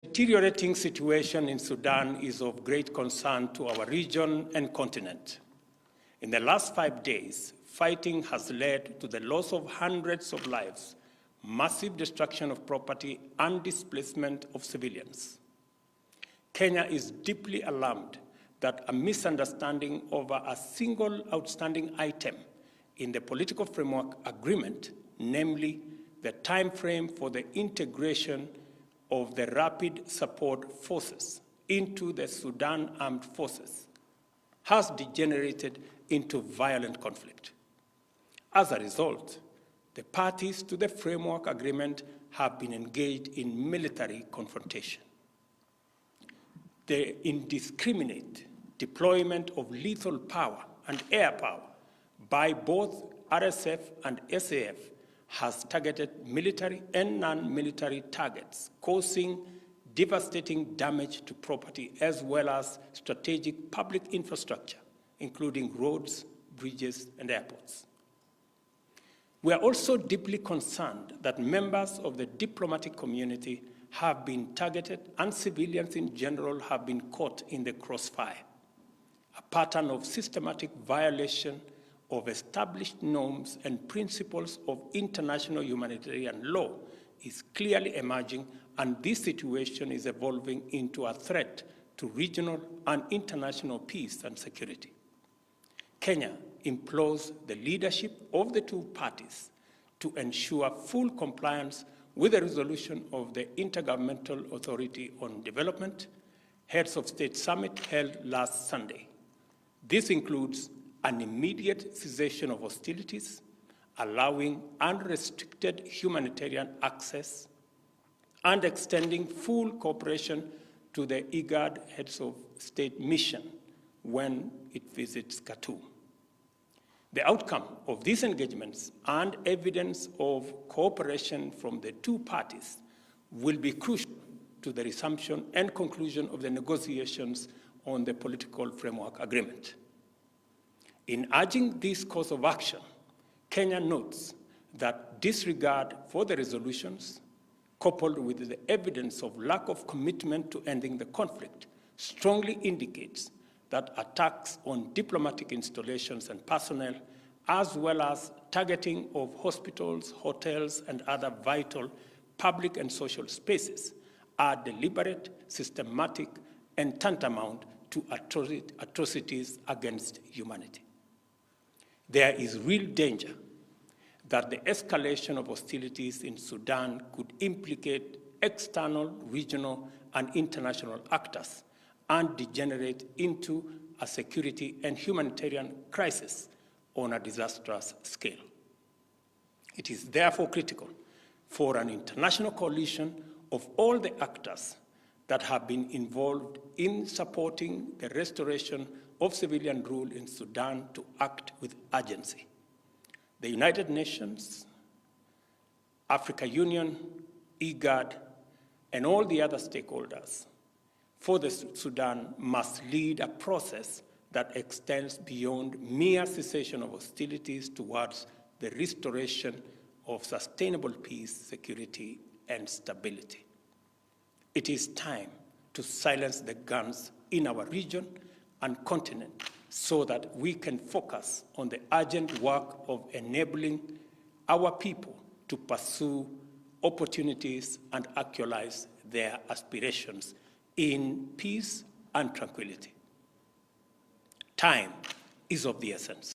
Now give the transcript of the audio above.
The deteriorating situation in Sudan is of great concern to our region and continent. In the last 5 days, fighting has led to the loss of hundreds of lives, massive destruction of property, and displacement of civilians. Kenya is deeply alarmed that a misunderstanding over a single outstanding item in the political framework agreement, namely the time frame for the integration of the rapid support forces into the Sudan armed forces, has degenerated into violent conflict. As a result, the parties to the framework agreement have been engaged in military confrontation. The indiscriminate deployment of lethal power and air power by both RSF and SAF has targeted military and non-military targets, causing devastating damage to property as well as strategic public infrastructure, including roads, bridges, and airports. We are also deeply concerned that members of the diplomatic community have been targeted and civilians in general have been caught in the crossfire. A pattern of systematic violation of established norms and principles of international humanitarian law is clearly emerging, and this situation is evolving into a threat to regional and international peace and security. Kenya implores the leadership of the two parties to ensure full compliance with the resolution of the Intergovernmental Authority on Development Heads of State Summit held last Sunday. This includes an immediate cessation of hostilities, allowing unrestricted humanitarian access, and extending full cooperation to the IGAD Heads of State mission when it visits Khartoum. The outcome of these engagements and evidence of cooperation from the two parties will be crucial to the resumption and conclusion of the negotiations on the political framework agreement. In urging this course of action, Kenya notes that disregard for the resolutions, coupled with the evidence of lack of commitment to ending the conflict, strongly indicates that attacks on diplomatic installations and personnel, as well as targeting of hospitals, hotels, and other vital public and social spaces are deliberate, systematic, and tantamount to atrocities against humanity. There is real danger that the escalation of hostilities in Sudan could implicate external, regional, and international actors and degenerate into a security and humanitarian crisis on a disastrous scale. It is therefore critical for an international coalition of all the actors that have been involved in supporting the restoration of civilian rule in Sudan to act with urgency. The United Nations, Africa Union, IGAD, and all the other stakeholders for the Sudan must lead a process that extends beyond mere cessation of hostilities towards the restoration of sustainable peace, security, and stability. It is time to silence the guns in our region and continent so that we can focus on the urgent work of enabling our people to pursue opportunities and actualize their aspirations in peace and tranquility. Time is of the essence.